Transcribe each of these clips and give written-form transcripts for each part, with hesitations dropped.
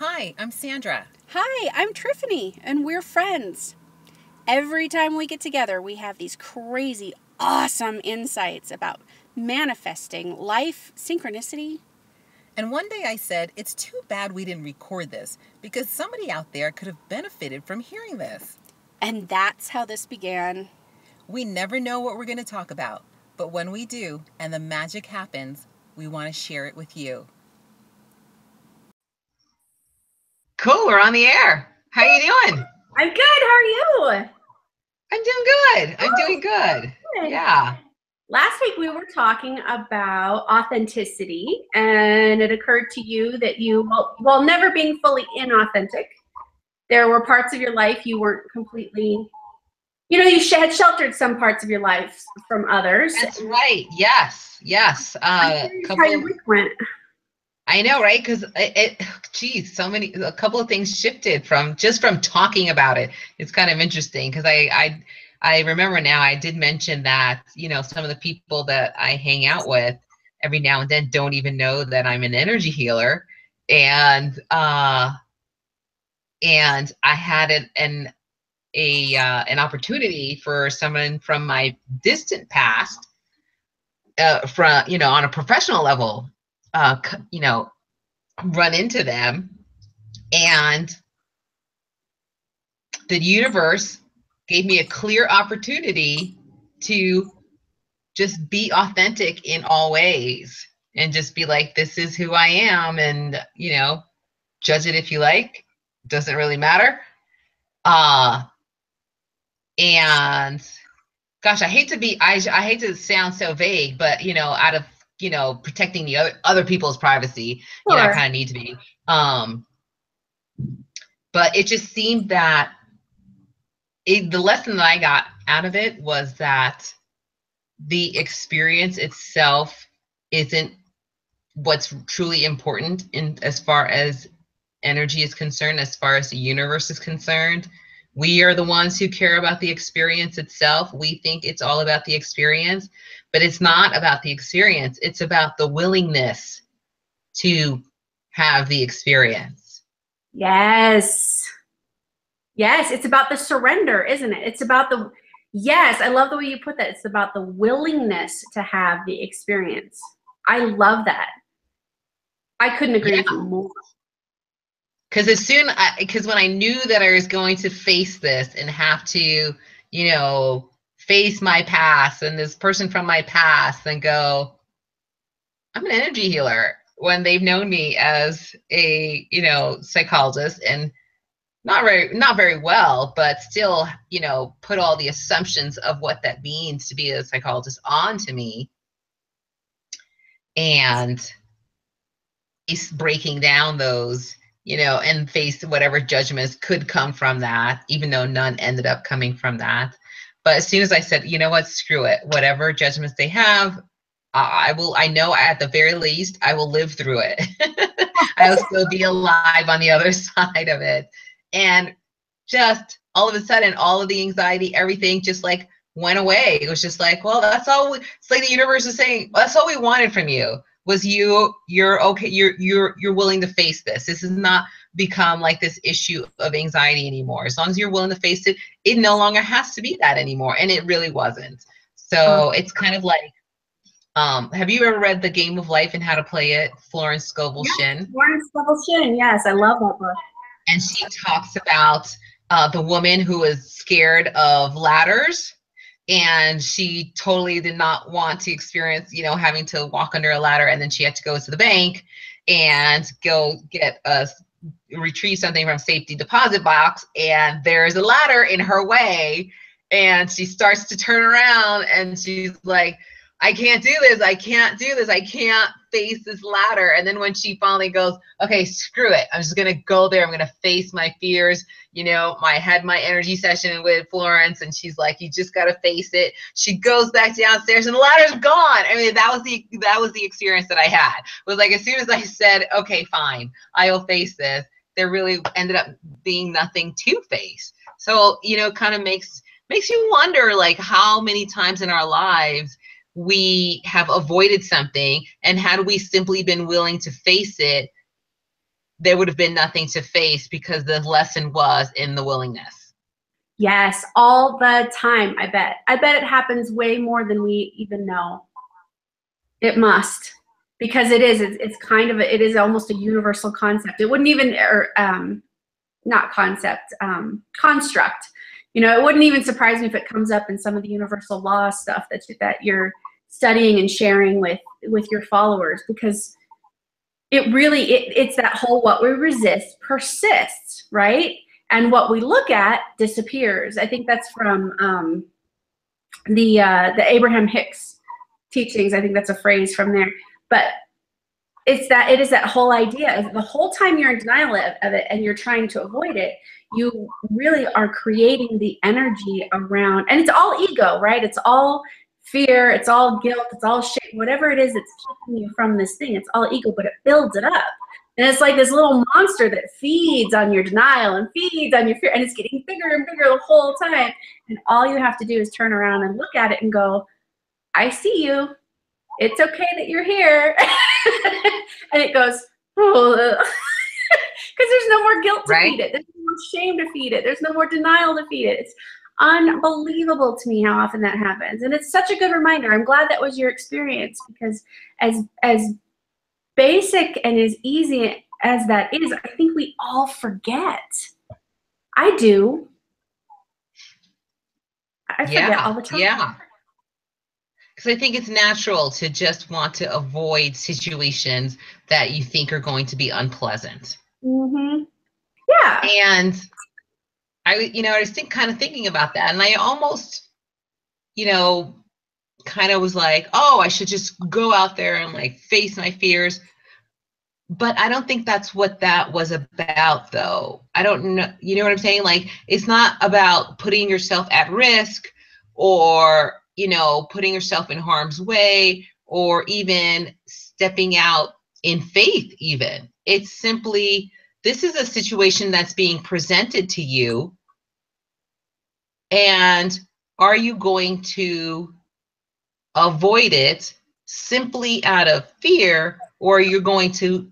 Hi, I'm Sandra. Hi, I'm Triffany, and we're friends. Every time we get together, we have these crazy, awesome insights about manifesting, life, synchronicity. And one day I said, it's too bad we didn't record this because somebody out there could have benefited from hearing this. And that's how this began. We never know what we're going to talk about, but when we do and the magic happens, we want to share it with you. Cool, we're on the air. How you doing? I'm good. How are you? I'm doing good. I'm doing good. Yeah. Last week we were talking about authenticity, and it occurred to you that while never being fully inauthentic, there were parts of your life you weren't completely, you had sheltered some parts of your life from others. That's right. Yes. Yes. How your week went. I know, right? Because a couple of things shifted from talking about it. It's kind of interesting because I remember now I did mention that, some of the people that I hang out with every now and then don't even know that I'm an energy healer. And I had an opportunity for someone from my distant past, on a professional level, run into them, and the universe gave me a clear opportunity to just be authentic in all ways and just be like, this is who I am, and judge it if you like, doesn't really matter. And gosh, I hate to sound so vague, but out of protecting the other people's privacy, Sure. I kind of need to be. But it just seemed that the lesson that I got out of it was that the experience itself isn't what's truly important as far as energy is concerned, as far as the universe is concerned. We are the ones who care about the experience itself. We think it's all about the experience, but it's not about the experience. It's about the willingness to have the experience. Yes. Yes, it's about the surrender, isn't it? It's about yes, I love the way you put that. It's about the willingness to have the experience. I love that. I couldn't agree with you more. Because when I knew that I was going to face this and have to, face my past and this person from my past and go, I'm an energy healer, when they've known me as a, psychologist, and not very well, but still, put all the assumptions of what that means to be a psychologist onto me, and breaking down those, and face whatever judgments could come from that, even though none ended up coming from that. But as soon as I said, you know what, screw it, whatever judgments they have, I know at the very least I will live through it. I will still be alive on the other side of it. And just all of a sudden, all of the anxiety, everything just like went away. It was just like, well, that's all. It's like the universe is saying, that's all we wanted from you. Was you're okay, you're willing to face this. This has not become like this issue of anxiety anymore. As long as you're willing to face it, it no longer has to be that anymore. And it really wasn't. So it's kind of like, have you ever read The Game of Life and How to Play It? Florence Scovel Shinn. Florence Scovel Shinn, yes, I love that book. And she talks about the woman who was scared of ladders, and she totally did not want to experience, having to walk under a ladder, and then she had to go to the bank and go retrieve something from safety deposit box, and there's a ladder in her way, and she starts to turn around, and she's like, I can't do this. I can't do this. I can't face this ladder. And then when she finally goes, okay, screw it, I'm just going to go there. I'm going to face my fears. I had my energy session with Florence, and she's like, you just got to face it. She goes back downstairs and the ladder's gone. I mean, that was the experience that I had. It was like, as soon as I said, okay, fine, I'll face this, there really ended up being nothing to face. So, kind of makes you wonder, like, how many times in our lives we have avoided something, and had we simply been willing to face it, there would have been nothing to face because the lesson was in the willingness. Yes, all the time, I bet. I bet it happens way more than we even know. It must, because it's kind of it is almost a universal concept. It wouldn't even, or not concept, construct. You know, it wouldn't even surprise me if it comes up in some of the universal law stuff that you're studying and sharing with your followers, because it really, it's that whole what we resist persists, right? And what we look at disappears. I think that's from the Abraham Hicks teachings. I think that's a phrase from there. But it is that whole idea. The whole time you're in denial of it and you're trying to avoid it, you really are creating the energy around, and it's all ego, right? It's all fear, it's all guilt, it's all shame, whatever it is that's keeping you from this thing, it's all ego, but it builds it up. And it's like this little monster that feeds on your denial and feeds on your fear, and it's getting bigger and bigger the whole time. And all you have to do is turn around and look at it and go, I see you. It's okay that you're here. And it goes, oh, because there's no more guilt to feed it. There's no more shame to feed it. There's no more denial to feed it. It's unbelievable to me how often that happens. And it's such a good reminder. I'm glad that was your experience, because as basic and as easy as that is, I think we all forget. I do. I forget all the time. Yeah. Because I think it's natural to just want to avoid situations that you think are going to be unpleasant. Mm-hmm. Yeah. And I was kind of thinking about that, and I almost, kind of was like, oh, I should just go out there and like face my fears. But I don't think that's what that was about, though. I don't know. You know what I'm saying? Like, it's not about putting yourself at risk or, putting yourself in harm's way or even stepping out in faith even. It's simply, this is a situation that's being presented to you. And are you going to avoid it simply out of fear, or are you going to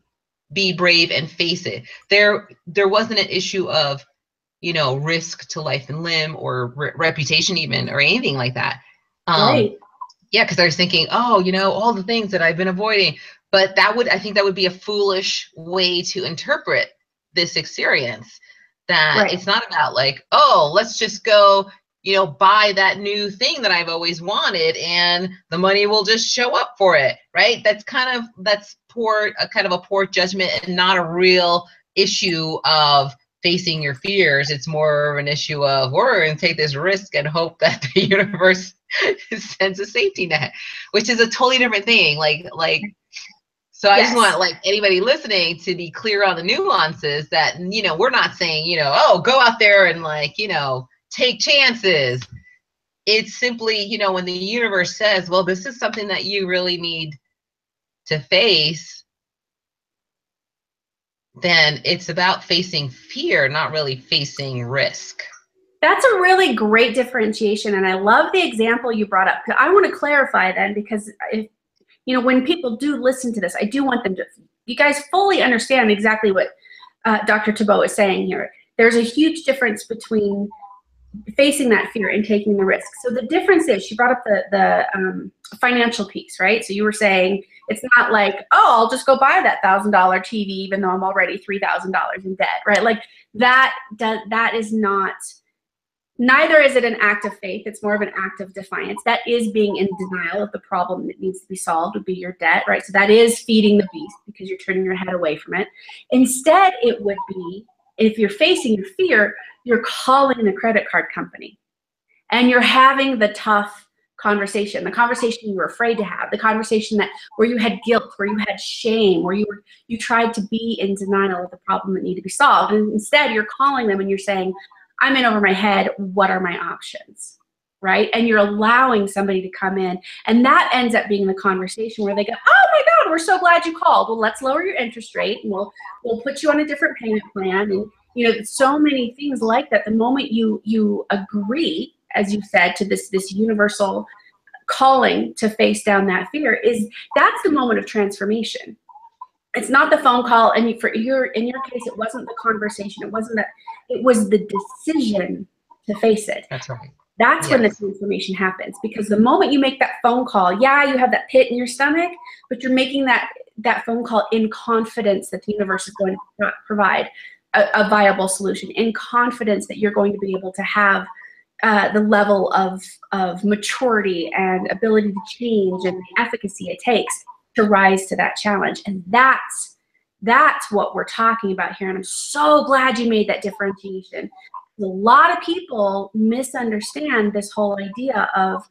be brave and face it? There wasn't an issue of, risk to life and limb or reputation even, or anything like that. Right. Yeah, because I was thinking, oh, all the things that I've been avoiding. But I think that would be a foolish way to interpret this experience. That It's not about like, oh, let's just go, buy that new thing that I've always wanted and the money will just show up for it, right? That's poor, kind of a poor judgment and not a real issue of facing your fears. It's more of an issue of, we're going to take this risk and hope that the universe sends a safety net, which is a totally different thing. So I just want like anybody listening to be clear on the nuances that, we're not saying, oh, go out there and like, take chances. It's simply, when the universe says, well, this is something that you really need to face, then it's about facing fear, not really facing risk. That's a really great differentiation. And I love the example you brought up. I want to clarify then, because when people do listen to this, I do want them to, you guys fully understand exactly what Dr. Thabot is saying here. There's a huge difference between facing that fear and taking the risk. So the difference is, she brought up the financial piece, right? So you were saying it's not like, oh, I'll just go buy that $1,000 TV even though I'm already $3,000 in debt, right? Like that is not, neither is it an act of faith. It's more of an act of defiance. That is being in denial of the problem that needs to be solved, would be your debt, right? So that is feeding the beast because you're turning your head away from it. Instead, it would be, if you're facing your fear, you're calling the credit card company and you're having the tough conversation, the conversation you were afraid to have, the conversation where you had guilt, where you had shame, where you tried to be in denial of the problem that needed to be solved. And instead, you're calling them and you're saying, I'm in over my head. What are my options? Right? And you're allowing somebody to come in, and that ends up being the conversation where they go, oh my God, we're so glad you called. Well, let's lower your interest rate and we'll put you on a different payment plan. And so many things like that. The moment you agree, as you said, to this universal calling to face down that fear, that's the moment of transformation. It's not the phone call, and in your case, it wasn't the conversation. It wasn't that. It was the decision to face it. That's right. That's when the Yes. transformation happens, because the moment you make that phone call, yeah, you have that pit in your stomach, but you're making that phone call in confidence that the universe is going to provide a viable solution, in confidence that you're going to be able to have the level of maturity and ability to change and the efficacy it takes to rise to that challenge. And that's what we're talking about here. And I'm so glad you made that differentiation. A lot of people misunderstand this whole idea of,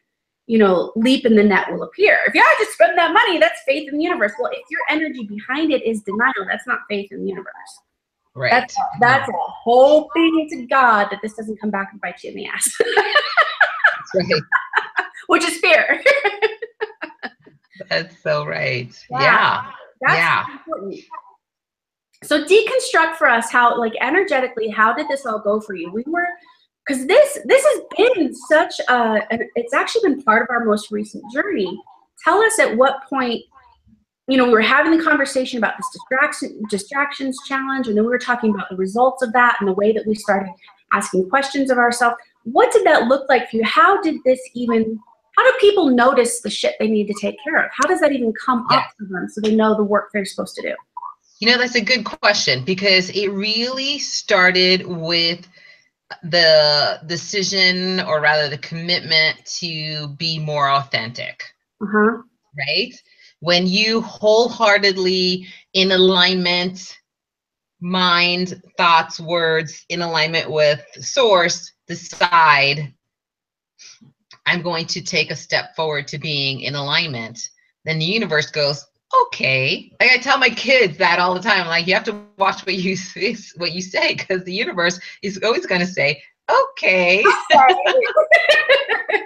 leap and the net will appear. If you have to spend that money, that's faith in the universe. Well, if your energy behind it is denial, that's not faith in the universe. Right. That's a hoping to God that this doesn't come back and bite you in the ass. That's right. Which is fear. That's so right. Yeah. That's important. So deconstruct for us how, like, energetically, how did this all go for you? Because this has been such it's actually been part of our most recent journey. Tell us at what point, we were having the conversation about this distractions challenge, and then we were talking about the results of that and the way that we started asking questions of ourselves. What did that look like for you? How do people notice the shit they need to take care of? How does that even come up to them so they know the work they're supposed to do? That's a good question, because it really started with the decision, or rather the commitment, to be more authentic. Right? When you wholeheartedly, in alignment, mind, thoughts, words, in alignment with source, decide, I'm going to take a step forward to being in alignment, then the universe goes, okay. Like, I tell my kids that all the time. Like, you have to watch what you say, because the universe is always going to say, okay.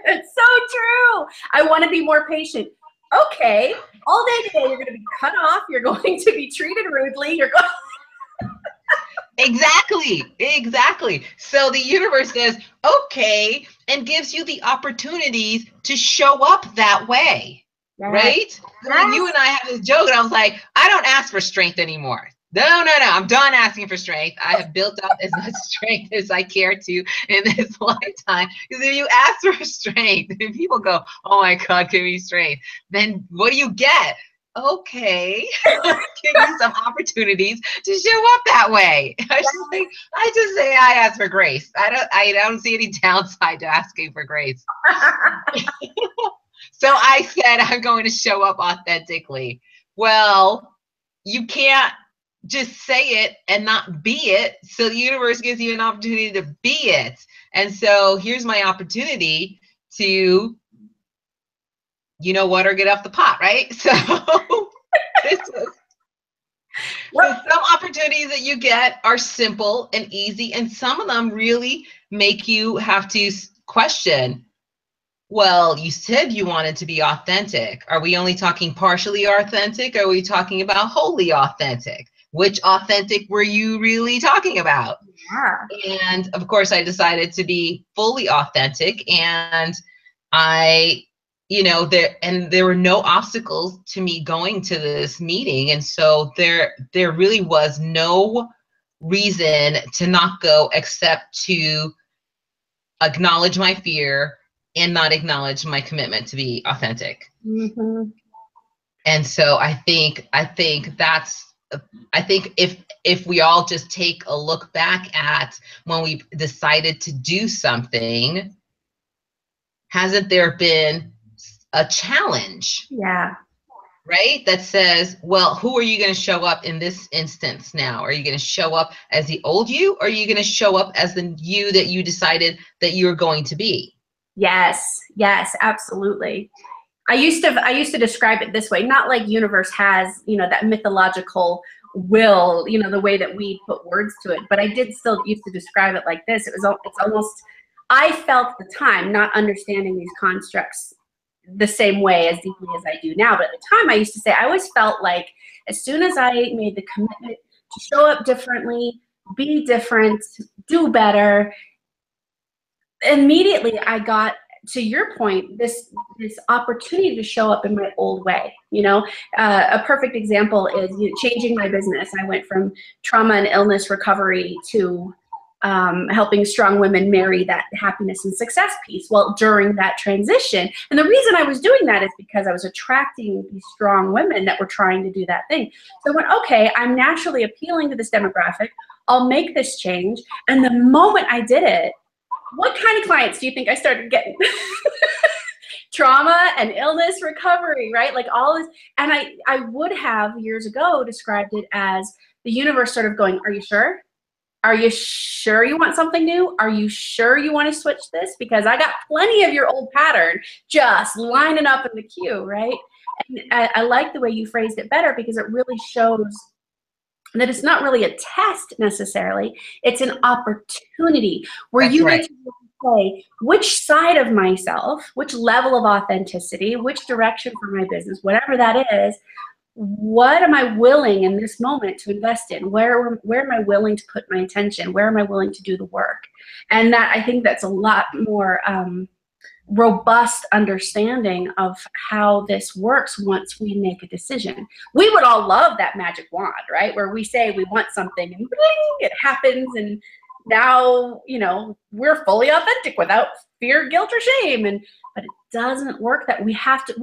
It's so true. I want to be more patient. Okay. All day today, you're going to be cut off. You're going to be treated rudely. You're going. Exactly. So the universe says, okay, and gives you the opportunities to show up that way. Right? Yes. You and I have this joke, and I was like, I don't ask for strength anymore. No. I'm done asking for strength. I have built up as much strength as I care to in this lifetime. Because if you ask for strength, and people go, oh my God, give me strength, then what do you get? Okay, give you some opportunities to show up that way. I just say I ask for grace. I don't see any downside to asking for grace. So I said, I'm going to show up authentically. Well, you can't just say it and not be it. So the universe gives you an opportunity to be it. And so here's my opportunity to, or get off the pot, right? So some opportunities that you get are simple and easy, and some of them really make you have to question, well, you said you wanted to be authentic. Are we only talking partially authentic? Or are we talking about wholly authentic? Which authentic were you really talking about? Yeah. And of course, I decided to be fully authentic, and there were no obstacles to me going to this meeting. And so there really was no reason to not go, except to acknowledge my fear and not acknowledge my commitment to be authentic. And so I think if we all just take a look back at when we decided to do something, hasn't there been a challenge? Yeah. Right? That says, well, who are you going to show up in this instance now? Are you going to show up as the old you, or are you going to show up as the you that you decided that you're going to be? Yes, absolutely. I used to describe it this way, not like universe has, that mythological will, the way that we put words to it, but I did still used to describe it like this. It's almost, I felt at the time not understanding these constructs the same way as deeply as I do now. But at the time, I used to say, I always felt like as soon as I made the commitment to show up differently, be different, do better, immediately I got to your point, this opportunity to show up in my old way, you know, a perfect example is changing my business. I went from trauma and illness recovery to helping strong women marry that happiness and success piece. Well, during that transition, and the reason I was doing that is because I was attracting these strong women that were trying to do that thing. So I went, okay, I'm naturally appealing to this demographic. I'll make this change. And the moment I did it, what kind of clients do you think I started getting? Trauma and illness recovery, right? Like all this. And I would have years ago described it as the universe sort of going, are you sure? Are you sure you want something new? Are you sure you want to switch this? Because I got plenty of your old pattern just lining up in the queue, right? And I like the way you phrased it better, because it really shows that it's not really a test necessarily. It's an opportunity where That's you right. get to say which side of myself, which level of authenticity, which direction for my business, whatever that is, what am I willing in this moment to invest in? Where am I willing to put my attention? Where am I willing to do the work? And that, I think that's a lot more robust understanding of how this works once we make a decision. We would all love that magic wand, right? Where we say we want something and bling, it happens, and now, you know, we're fully authentic without fear, guilt, or shame. But it doesn't work that we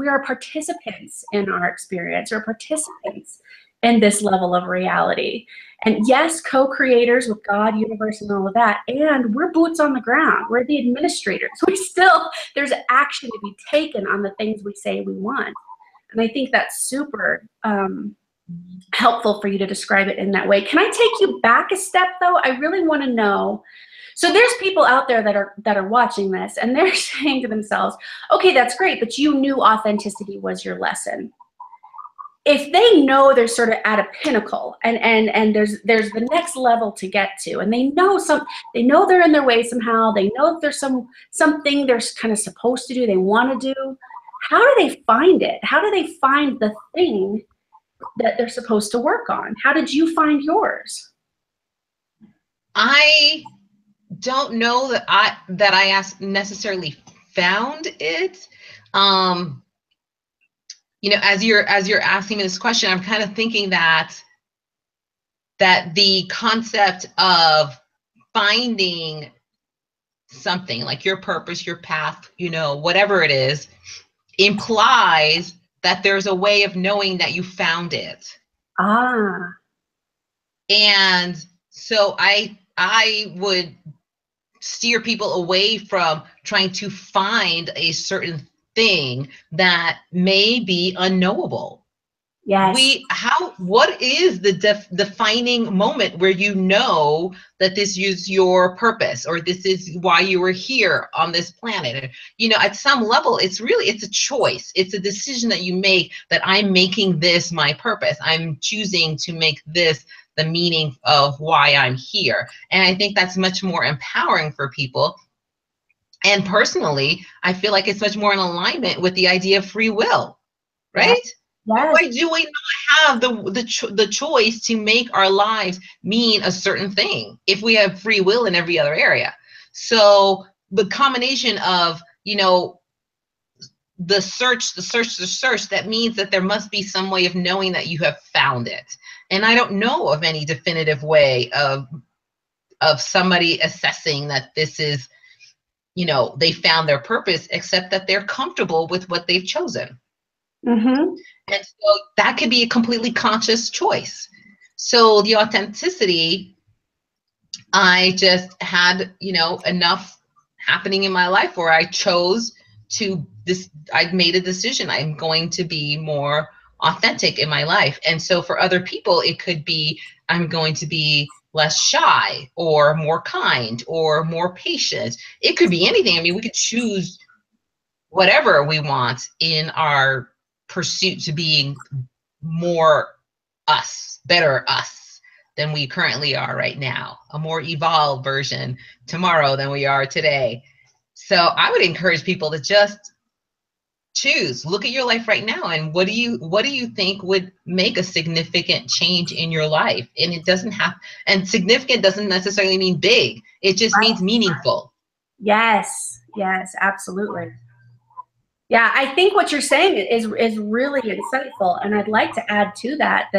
are participants in our experience, or participants in this level of reality. And yes, co-creators with God, universe, and all of that. And we're boots on the ground. We're the administrators. There's action to be taken on the things we say we want. And I think that's super helpful for you to describe it in that way. Can I take you back a step though? I really want to know. So there's people out there that are watching this, and they're saying to themselves, okay, that's great, but you knew authenticity was your lesson. If they know they're sort of at a pinnacle, and there's the next level to get to, and they know they're in their way somehow, they know that there's something they're kind of supposed to do, they want to do, how do they find it? How do they find the thing that they're supposed to work on? How did you find yours? I don't know that I necessarily found it. You know, as you're asking me this question, I'm kind of thinking that the concept of finding something like your purpose, your path, you know, whatever it is, implies that there's a way of knowing that you found it. Ah. And so I would steer people away from trying to find a certain thing that may be unknowable. Yes. What is the defining moment where you know that this is your purpose, or this is why you were here on this planet? And, you know, at some level, it's a choice. It's a decision that you make, that I'm making this my purpose. I'm choosing to make this the meaning of why I'm here. And I think that's much more empowering for people. And personally, I feel like it's much more in alignment with the idea of free will, right? Yes. Why do we not have the choice to make our lives mean a certain thing if we have free will in every other area? So the combination of, you know, the search, that means that there must be some way of knowing that you have found it. And I don't know of any definitive way of somebody assessing that this is, you know, they found their purpose, except that they're comfortable with what they've chosen. Mm-hmm. And so that could be a completely conscious choice. So the authenticity, I just had, you know, enough happening in my life where I chose I made a decision. I'm going to be more authentic in my life. And so for other people, it could be, I'm going to be less shy, or more kind, or more patient. It could be anything. I mean, we could choose whatever we want in our pursuit to being more us, better us than we currently are right now, a more evolved version tomorrow than we are today. So I would encourage people to just choose, look at your life right now, and what do you think would make a significant change in your life? And it doesn't have, and significant doesn't necessarily mean big. It just means meaningful. Yes, yes, absolutely. Yeah, I think what you're saying is really insightful, and I'd like to add to that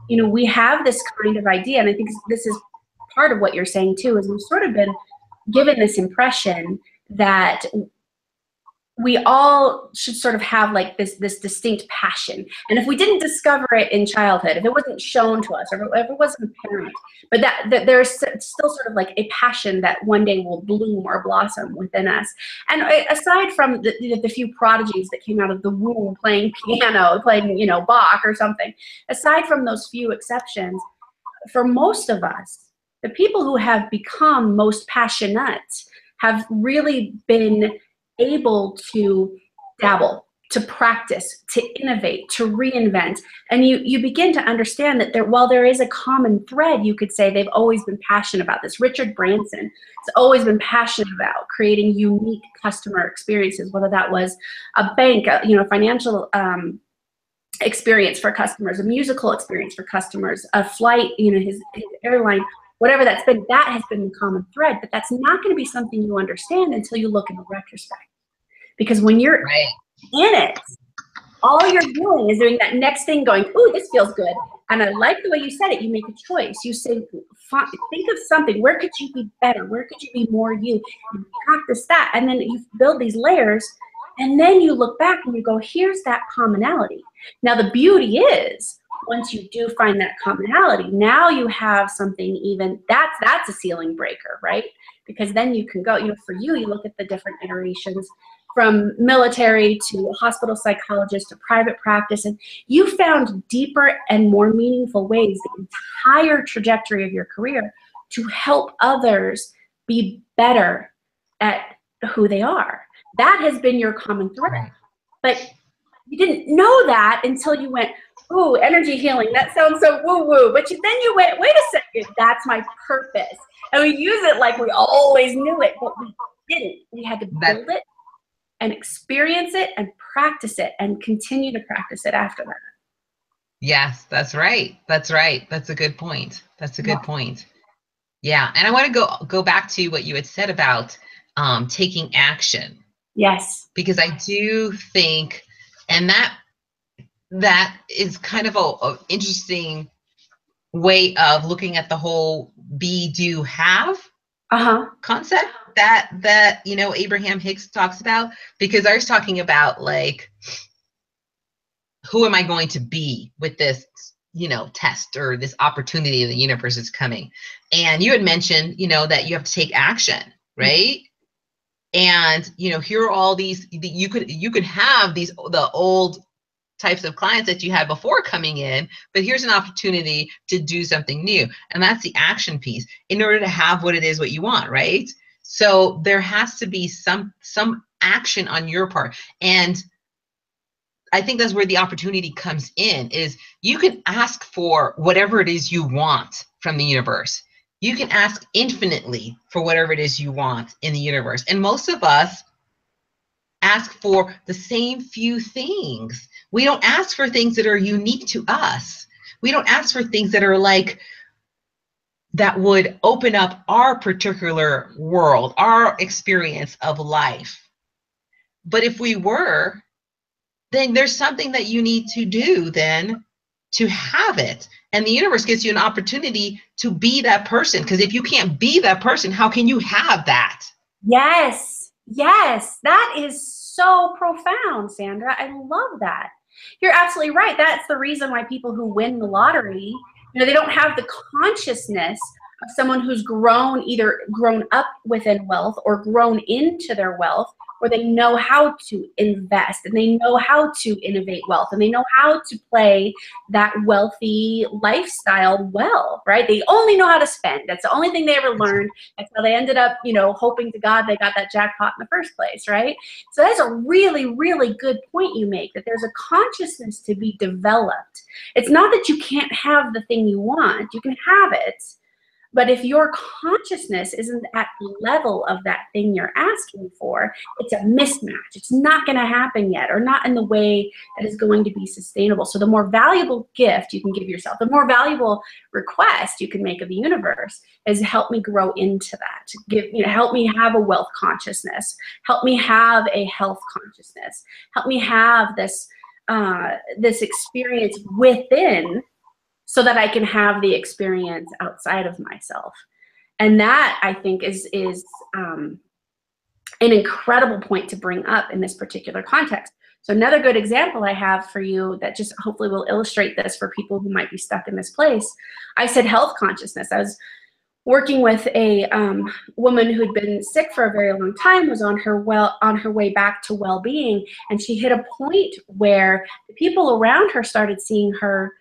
you know, we have this kind of idea, and I think this is part of what you're saying too, is we've sort of been given this impression that we all should sort of have like this distinct passion, and if we didn't discover it in childhood, if it wasn't shown to us, or if it wasn't apparent, but that there's still sort of like a passion that one day will bloom or blossom within us. And aside from the few prodigies that came out of the womb playing piano, playing, you know, Bach or something, aside from those few exceptions, for most of us, the people who have become most passionate have really been able to dabble, to practice, to innovate, to reinvent. And you begin to understand that while there is a common thread, you could say they've always been passionate about this. Richard Branson has always been passionate about creating unique customer experiences, whether that was a bank, you know, financial experience for customers, a musical experience for customers, a flight, you know, his airline, whatever that's been, that has been the common thread. But that's not going to be something you understand until you look in the retrospect. Because when you're in it, all you're doing is doing that next thing, going, ooh, this feels good. And I like the way you said it. You make a choice. You say, think of something. Where could you be better? Where could you be more you? And practice that. And then you build these layers. And then you look back and you go, here's that commonality. Now, the beauty is, once you do find that commonality, now you have something even, that's a ceiling breaker, right? Because then you can go, you know, for you, you look at the different iterations from military to hospital psychologist to private practice, and you found deeper and more meaningful ways the entire trajectory of your career to help others be better at who they are. That has been your common thread. But you didn't know that until you went, ooh, energy healing, that sounds so woo-woo. But then you went, wait a second, that's my purpose. And we use it like we always knew it, but we didn't. We had to build it and experience it and practice it and continue to practice it after that. Yes, that's right. That's right. That's a good point. That's a good point. Yeah. And I want to go back to what you had said about taking action. Yes. Because I do think, and that is kind of a interesting way of looking at the whole be, do, have concept that you know, Abraham Hicks talks about. Because I was talking about, like, who am I going to be with this, you know, test or this opportunity the universe is coming? And you had mentioned, you know, that you have to take action, right? And, you know, here are all these, you could have the old types of clients that you had before coming in, but here's an opportunity to do something new. And that's the action piece in order to have what it is, what you want, right? So there has to be some action on your part. And I think that's where the opportunity comes in, is you can ask for whatever it is you want from the universe. You can ask infinitely for whatever it is you want in the universe. And most of us ask for the same few things. We don't ask for things that are unique to us. We don't ask for things that are like, that would open up our particular world, our experience of life. But if we were, then there's something that you need to do then to have it. And the universe gives you an opportunity to be that person. Because if you can't be that person, how can you have that? Yes. Yes. That is so profound, Sandra. I love that. You're absolutely right. That's the reason why people who win the lottery, you know, they don't have the consciousness of someone who's either grown up within wealth or grown into their wealth, where they know how to invest and they know how to innovate wealth and they know how to play that wealthy lifestyle well, right? They only know how to spend. That's the only thing they ever learned. That's how they ended up, you know, hoping to God they got that jackpot in the first place, right? So that's a really, really good point you make, that there's a consciousness to be developed. It's not that you can't have the thing you want. You can have it, But if your consciousness isn't at the level of that thing you're asking for, it's a mismatch. It's not going to happen yet, or not in the way that is going to be sustainable. So the more valuable gift you can give yourself, the more valuable request you can make of the universe is help me grow into that. Help me have a wealth consciousness. Help me have a health consciousness. Help me have this experience within, so that I can have the experience outside of myself. And that, I think, is an incredible point to bring up in this particular context. So another good example I have for you that just hopefully will illustrate this for people who might be stuck in this place. I said health consciousness. I was working with a woman who'd been sick for a very long time, was on her way back to well-being, and she hit a point where the people around her started seeing her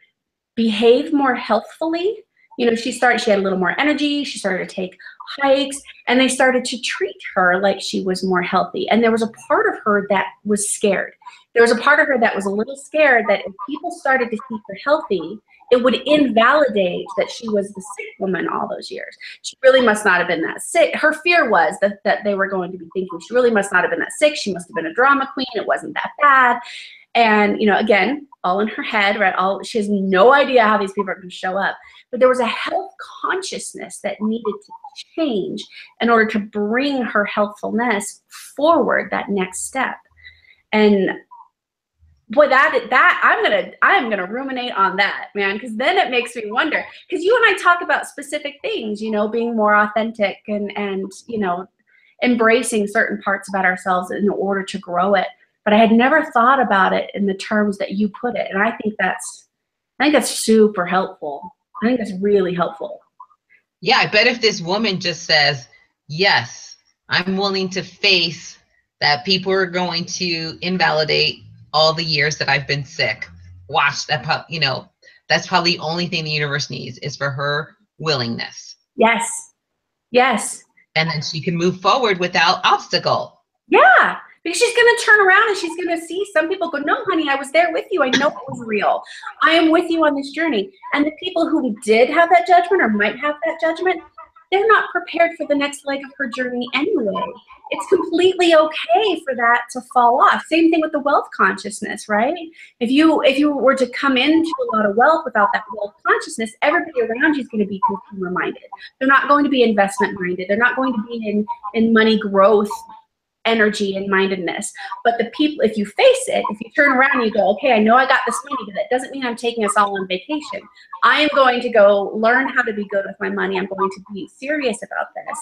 behave more healthfully. She had a little more energy. She started to take hikes, and they started to treat her like she was more healthy. And there was a part of her that was scared. There was a part of her that was a little scared that if people started to see her healthy, it would invalidate that she was the sick woman all those years. She really must not have been that sick. Her fear was that they were going to be thinking she really must not have been that sick. She must have been a drama queen. It wasn't that bad. And, again, all in her head, right? She has no idea how these people are going to show up. But there was a health consciousness that needed to change in order to bring her healthfulness forward, that next step. And boy, I'm gonna ruminate on that, man, because then it makes me wonder. Because you and I talk about specific things, being more authentic and embracing certain parts about ourselves in order to grow it. But I had never thought about it in the terms that you put it, and I think that's super helpful. I think that's really helpful. Yeah, I bet if this woman just says, yes, I'm willing to face that people are going to invalidate all the years that I've been sick. Watch that, that's probably the only thing the universe needs is for her willingness. Yes. Yes. And then she can move forward without obstacle. Yeah. Because she's going to turn around and she's going to see some people go, no, honey, I was there with you. I know it was real. I am with you on this journey. And the people who did have that judgment or might have that judgment, they're not prepared for the next leg of her journey anyway. It's completely okay for that to fall off. Same thing with the wealth consciousness, right? If you were to come into a lot of wealth without that wealth consciousness, everybody around you is going to be consumer minded. They're not going to be investment minded. They're not going to be in money growth energy and mindedness. But the people, if you face it, if you turn around and you go, okay, I know I got this money, but that doesn't mean I'm taking us all on vacation. I am going to go learn how to be good with my money. I'm going to be serious about this.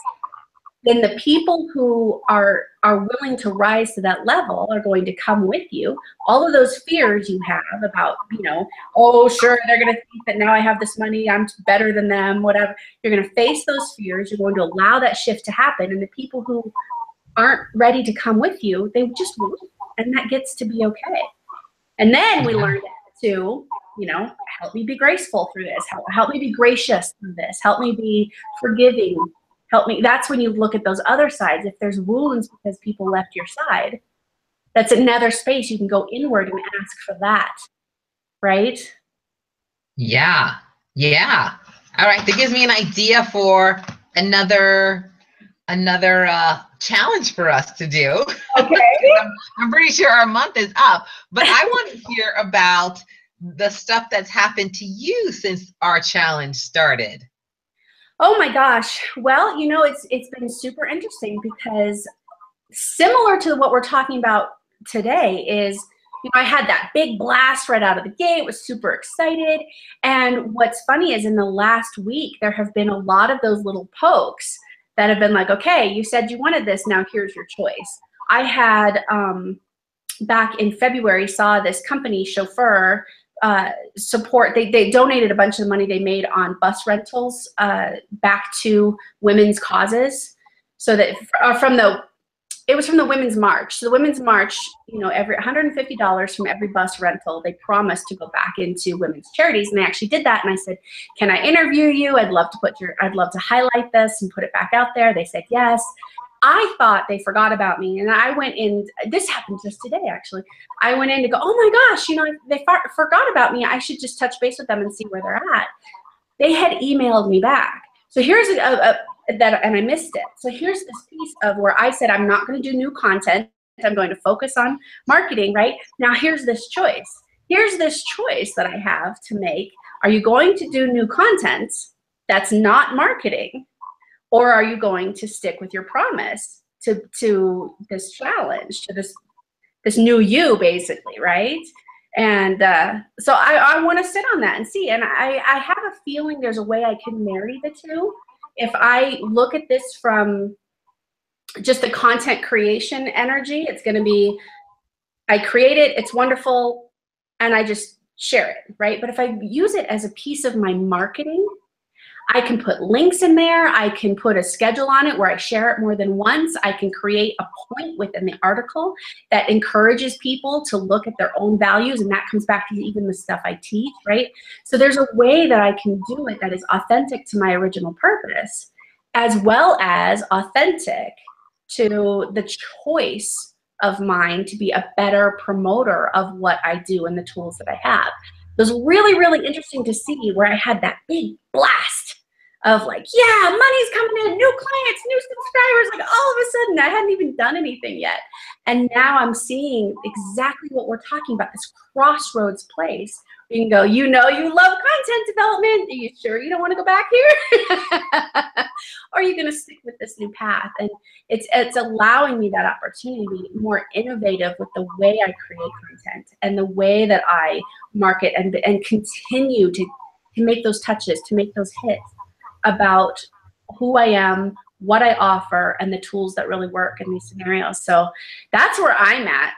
Then the people who are willing to rise to that level are going to come with you. All of those fears you have about, oh, sure, they're going to think that now I have this money, I'm better than them, whatever. You're going to face those fears. You're going to allow that shift to happen. And the people who aren't ready to come with you, they just won't, and that gets to be okay. And then we learn to, help me be graceful through this, help me be gracious through this, help me be forgiving, help me. That's when you look at those other sides. If there's wounds because people left your side, that's another space you can go inward and ask for that, right? Yeah. All right, that gives me an idea for another challenge for us to do. Okay. I'm pretty sure our month is up, but I want to hear about the stuff that's happened to you since our challenge started. Oh my gosh. Well, it's been super interesting because similar to what we're talking about today is, I had that big blast right out of the gate, was super excited. And what's funny is in the last week, there have been a lot of those little pokes that have been like, okay, you said you wanted this, now here's your choice. I had, back in February, saw this company, Chauffeur, support, they donated a bunch of the money they made on bus rentals back to women's causes. So that it was from the Women's March. So the Women's March, every $150 from every bus rental, they promised to go back into women's charities, and they actually did that. And I said, can I interview you? I'd love to highlight this and put it back out there. They said yes. I thought they forgot about me, and I went in. This happened just today, actually. I went in to go, oh my gosh, they forgot about me. I should just touch base with them and see where they're at. They had emailed me back. So here's that, and I missed it. So here's this piece of where I said, I'm not going to do new content. I'm going to focus on marketing, right? Now here's this choice. Here's this choice that I have to make. Are you going to do new content that's not marketing? Or are you going to stick with your promise to this challenge, to this new you, basically, right? And so I want to sit on that and see. And I have a feeling there's a way I can marry the two. If I look at this from just the content creation energy, it's going to be, I create it, it's wonderful, and I just share it, right? But if I use it as a piece of my marketing, I can put links in there. I can put a schedule on it where I share it more than once. I can create a point within the article that encourages people to look at their own values, and that comes back to even the stuff I teach, right? So there's a way that I can do it that is authentic to my original purpose, as well as authentic to the choice of mine to be a better promoter of what I do and the tools that I have. It was really, really interesting to see where I had that big blast of like, yeah, money's coming in, new clients, new subscribers, like all of a sudden I hadn't even done anything yet. And now I'm seeing exactly what we're talking about, this crossroads place. You can go, you know, you love content development. Are you sure you don't want to go back here? Or are you going to stick with this new path? And it's allowing me that opportunity to be more innovative with the way I create content and the way that I market and continue to make those touches, to make those hits about who I am, what I offer, and the tools that really work in these scenarios. So that's where I'm at.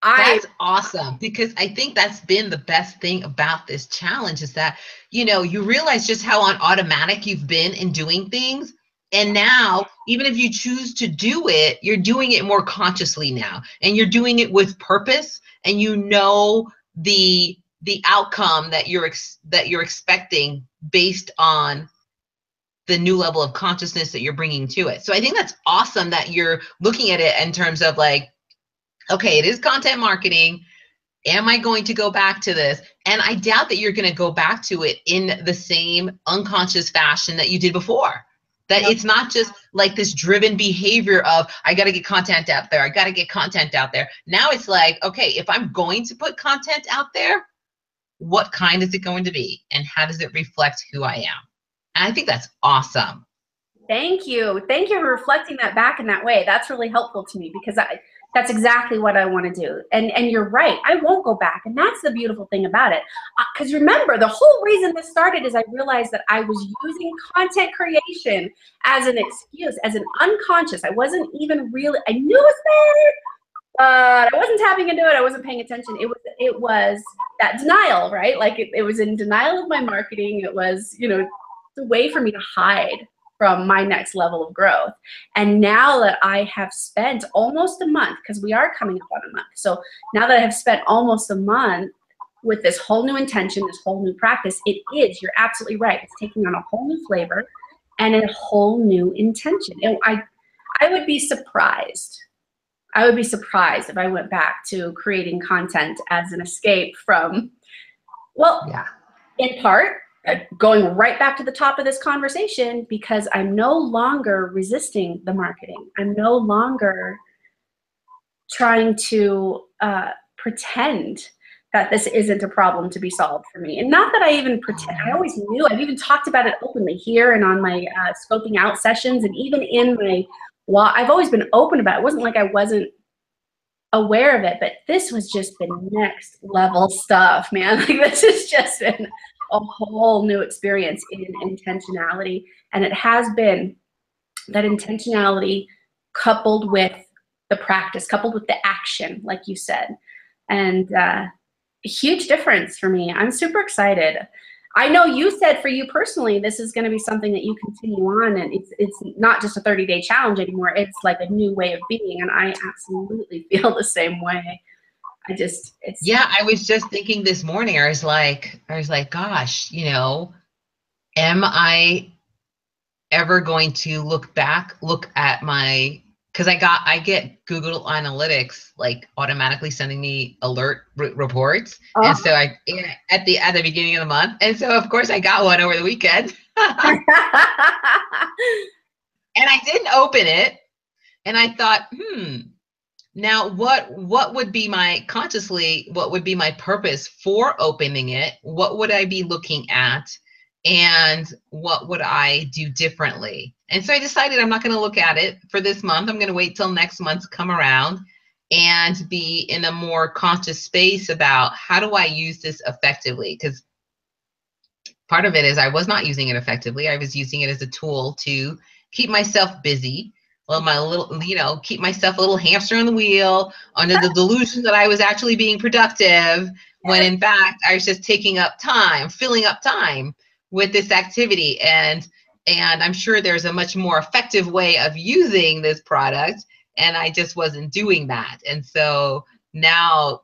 That's awesome, because I think that's been the best thing about this challenge is that, you know, you realize just how on automatic you've been in doing things. And now, even if you choose to do it, you're doing it more consciously now, and you're doing it with purpose, and you know the outcome that you're expecting based on the new level of consciousness that you're bringing to it. So I think that's awesome that you're looking at it in terms of like, okay, it is content marketing. Am I going to go back to this? And I doubt that you're going to go back to it in the same unconscious fashion that you did before. That It's not just like this driven behavior of, I got to get content out there. I got to get content out there. Now it's like, okay, if I'm going to put content out there, what kind is it going to be? And how does it reflect who I am? And I think that's awesome. Thank you. Thank you for reflecting that back in that way. That's really helpful to me because that's exactly what I want to do. And you're right. I won't go back. And that's the beautiful thing about it. Because remember, the whole reason this started is I realized that I was using content creation as an excuse, as an unconscious. I wasn't even really, I knew it was there, but I wasn't tapping into it. I wasn't paying attention. It was that denial, right? Like it was in denial of my marketing. It was, you know, it's a way for me to hide from my next level of growth. And now that I have spent almost a month, because we are coming up on a month. So now that I have spent almost a month with this whole new intention, this whole new practice, it is, you're absolutely right. It's taking on a whole new flavor and a whole new intention. And I would be surprised. I would be surprised if I went back to creating content as an escape from, well, yeah, in part, going right back to the top of this conversation, because I'm no longer resisting the marketing. I'm no longer trying to pretend that this isn't a problem to be solved for me. And not that I even pretend, I always knew, I've even talked about it openly here and on my scoping out sessions, and even in my, well, I've always been open about it. It wasn't like I wasn't aware of it, but this was just the next level stuff, man. Like this has just been a whole new experience in intentionality. And it has been that intentionality coupled with the practice, coupled with the action, like you said. And a huge difference for me. I'm super excited. I know you said for you personally, this is going to be something that you continue on, and it's not just a 30-day challenge anymore. It's like a new way of being, and I absolutely feel the same way. Yeah, I was just thinking this morning, I was like, gosh, you know, am I ever going to look at my because I get Google Analytics like automatically sending me alert reports, Oh. and so at the beginning of the month, and so of course I got one over the weekend, and I didn't open it, and I thought, now what would be my purpose for opening it? What would I be looking at? And what would I do differently? And so I decided I'm not going to look at it for this month. I'm going to wait till next month to come around and be in a more conscious space about how do I use this effectively? Because part of it is I was not using it effectively. I was using it as a tool to keep myself busy. Well, my little, keep myself a little hamster on the wheel under the delusion that I was actually being productive, when in fact I was just taking up time, filling up time with this activity. And I'm sure there's a much more effective way of using this product, and I just wasn't doing that. And so now,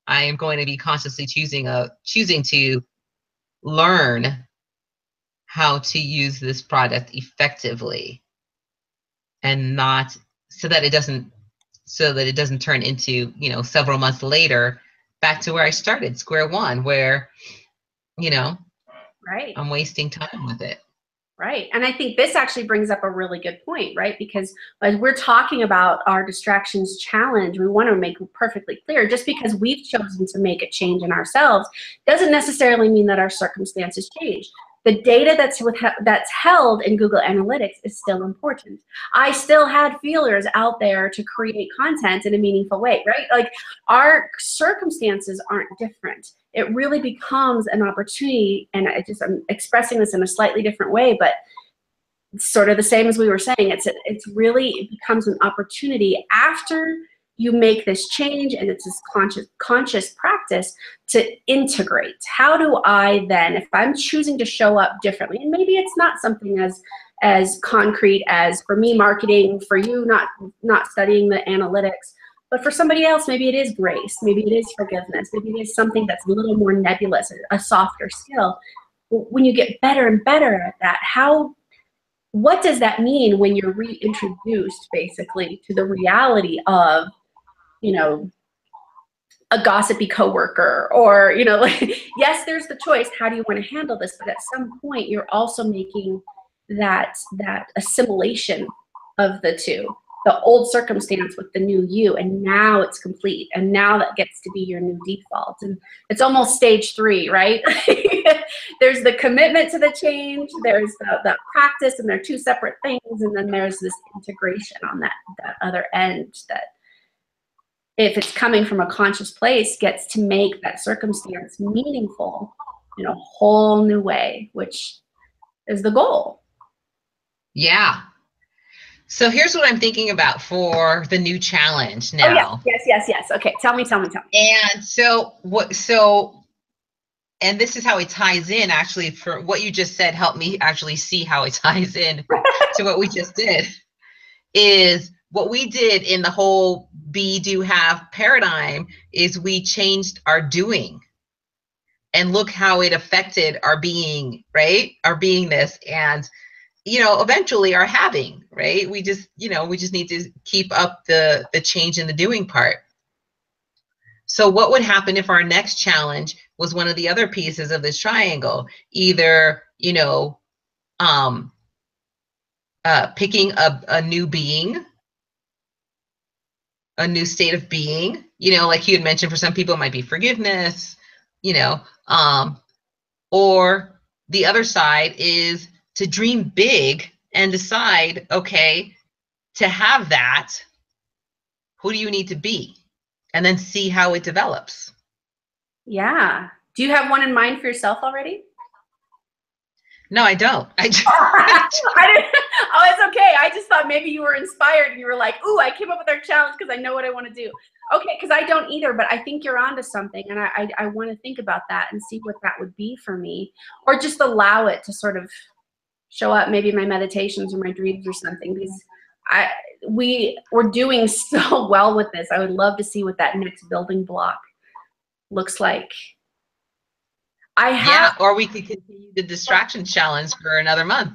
I am going to be consciously choosing to learn how to use this product effectively, and not so that it doesn't turn into, several months later back to where I started, square one, where, Right. I'm wasting time with it. Right. And I think this actually brings up a really good point, right? Because as we're talking about our distractions challenge, we want to make it perfectly clear, just because we've chosen to make a change in ourselves doesn't necessarily mean that our circumstances change. The data that's held in Google Analytics is still important. I still had feelers out there to create content in a meaningful way, right? Like, our circumstances aren't different. It really becomes an opportunity, and I'm expressing this in a slightly different way, but sort of the same as we were saying. It becomes an opportunity after you make this change, and it's this conscious practice to integrate. How do I then, if I'm choosing to show up differently, and maybe it's not something as concrete as, for me, marketing, for you, not studying the analytics, but for somebody else, maybe it is grace, maybe it is forgiveness, maybe it is something that's a little more nebulous, a softer skill. When you get better and better at that, what does that mean when you're reintroduced basically to the reality of, a gossipy coworker, or, yes, there's the choice. How do you want to handle this? But at some point, you're also making that assimilation of the two, the old circumstance with the new you, and now it's complete, and now that gets to be your new default. And it's almost stage 3, right? There's the commitment to the change, there's the practice, and they're two separate things, and then there's this integration on that other end that, if it's coming from a conscious place, gets to make that circumstance meaningful in a whole new way, which is the goal. Yeah. So here's what I'm thinking about for the new challenge now. Oh, yes. Okay, tell me. And and this is how it ties in, actually, for what you just said, help me actually see how it ties in to what we just did, is what we did in the whole be, do, have paradigm is we changed our doing, and look how it affected our being, right? Our beingness, and eventually our having, right? We just need to keep up the change in the doing part. So what would happen if our next challenge was one of the other pieces of this triangle? Either, picking a new being, a new state of being, like you had mentioned, for some people it might be forgiveness, or the other side is to dream big and decide, okay, to have that, who do you need to be? And then see how it develops. Yeah. Do you have one in mind for yourself already? No, I don't. I didn't. Oh, it's okay. I just thought maybe you were inspired and you were like, ooh, I came up with our challenge because I know what I want to do. Okay, because I don't either, but I think you're onto something, and I want to think about that and see what that would be for me, or just allow it to sort of show up, maybe my meditations or my dreams or something, because we're doing so well with this. I would love to see what that next building block looks like. Yeah, or we could continue the distraction challenge for another month.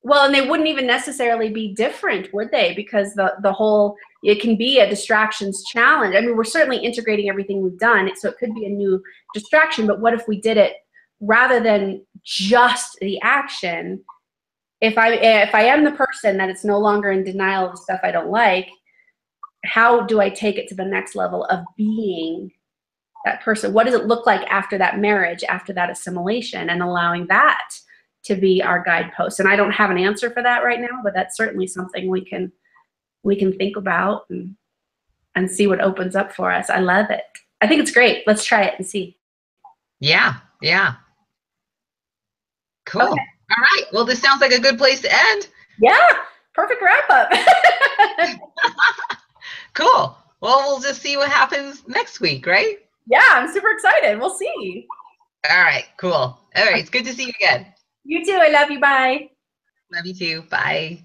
Well, and they wouldn't even necessarily be different, would they? Because the whole, it can be a distractions challenge. I mean, we're certainly integrating everything we've done, so it could be a new distraction, but what if we did it rather than just the action? If I am the person that it's no longer in denial of the stuff I don't like, how do I take it to the next level of being that person? What does it look like after that marriage, after that assimilation, and allowing that to be our guidepost? And I don't have an answer for that right now, but that's certainly something we can think about and see what opens up for us. I love it. I think it's great. Let's try it and see. Yeah. Yeah. Cool. Okay. All right. Well, this sounds like a good place to end. Yeah. Perfect wrap up. Cool. Well, we'll just see what happens next week, right? Yeah, I'm super excited. We'll see. All right. Cool. All right. It's good to see you again. You too. I love you. Bye. Love you too. Bye.